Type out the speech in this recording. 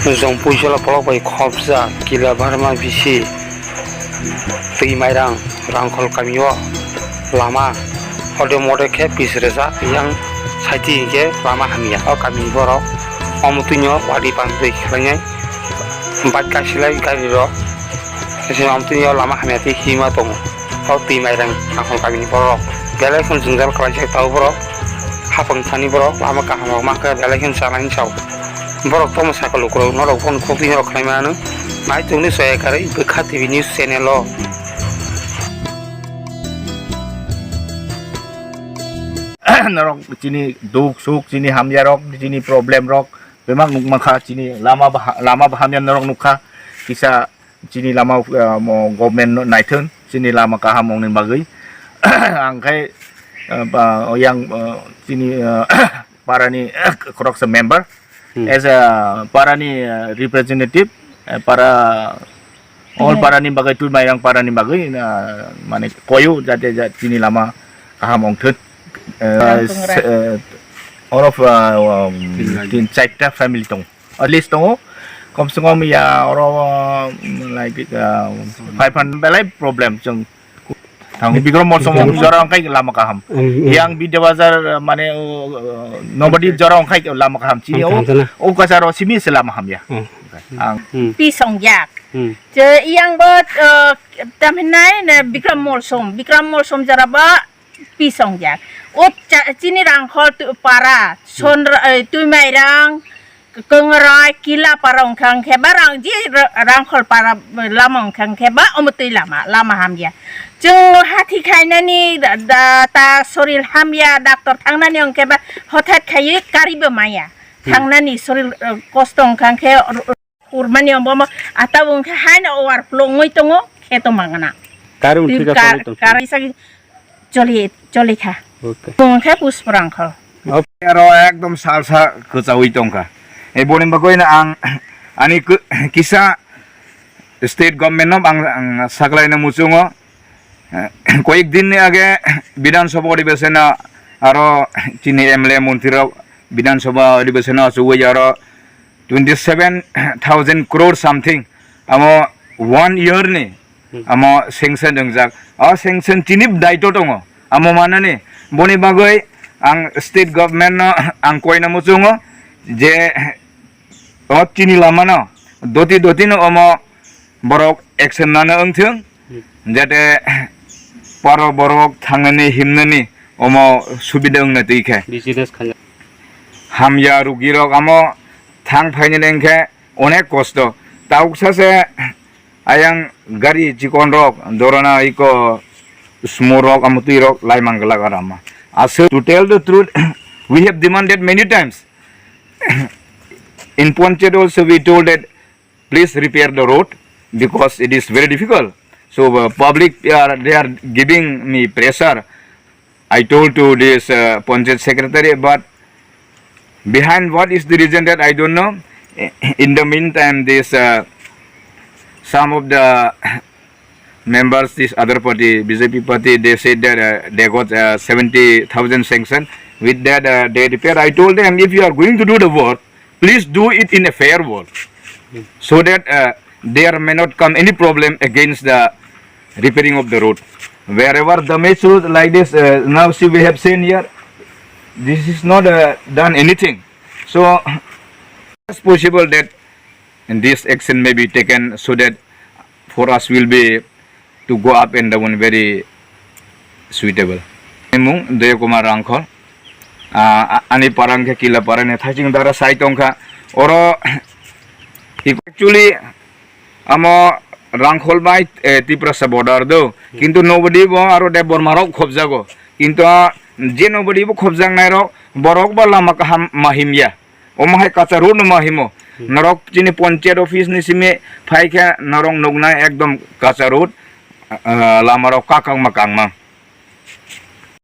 Jampuijala polobai khobja Killa Varma bisi Twimairang Hrangkhwl kamio Lama ode mode ke pisresa yang saiti ke Lama Hamya o kami borok omutunyo wadi pandai khlanya empat kasilai kali ro ese omutunyo Lama Hamya ti hima tong o Twimairang Hrangkhwl kami borok belai khon jungjal khlai tau borok hapang thani borok Lama kaham maka belai khon salain chau borok to masa ko Lukurok norok phone khopi norok khlaimanu mai tungni soyakari bekha TV news channel lo narok sini duk suk sini hamya rok sini problem rok memang maka sini lama bahamnya narok nukha kisah sini lama mo government naikun sini lama kaham ongin bagai angkai yang sini para ni korok se member as a para ni representative para all para ni bagai Twimairang para ni bagai mana koyo jadi sini lama kaham ongin all of tin chaita family tong at least tong kom sungom ya or like 500 belai problem jeng thang bigro mor song jorong kai lama kaham yang bidya bazar mane nobody jorong kai lama kaham chini o kasaro simi selama ham ya pi song yak je yang bot tamnai ne bikram mor som jaraba pi song yak o chini Hrangkhwl tu para son Twimairang kengerai Killa parang khang barang ji Hrangkhwl para Lama khang ba omutui lama Hamya jeng hati khainani ta soril Hamya doktor Thanani ong ba hothat khai kari maya Thanani soril Kosto khang urmani ong boma atawung haina overflow ngoi tongo kheto mangana karung tiga kari sagi joli kha Khe pus Hrangkhwl. Pero ekdom salsa kecawi tongka. Boleh bagoy na ang ani kisa state government no ang saklay na musungo. Koik din ni age Bidhan Sabha Adhibeshona aro chini MLA Montirok Bidhan Sabha Adhibeshona suwe aro 27,000 crore something. Amo 1 year ni amo sanction dongjak. Sanction tinip daito tongo. Amo mana ni boni bagoy ang state government no ang koi na musungo je chini lama no doti no omo borok action na angthung jate paro borok Thanani Himnani omo subida ong na tuikhe business khanja Hamya rugirok amo thang phaini lengkhe onek kosto tauk sase ayang gari jikon rok dorona iko smorok amutui rok lai mangala garama. So to tell the truth, we have demanded many times. In Ponchet also we told that please repair the road because it is very difficult. So public they are giving me pressure. I told to this Ponchet secretary, but behind what is the reason that I don't know. In the meantime, this some of the members, this other party, BJP party, they said that they got 70,000 sanction. With that, they repair. I told them, if you are going to do the work, please do it in a fair work, so that there may not come any problem against the repairing of the road. Wherever damage road like this, now see we have seen here, this is not done anything. So it's possible that this action may be taken so that for us will be to go up and down very suitable. Emung Daya Kumar Hrangkhwl ani parang ke Killa parang ne thajing dara sai tongkha oro actually amo Hrangkhwl bai Tiprasa border do kintu nobody bo aro de Varma rok khobjago kintu je nobody bo khobjang nai rok borok ba lama kaham mahimya omahai kacha road mahimo narok chini Ponchet office ni sime phaikha narong nogna ekdom kacha road Lama rok kakang makang ma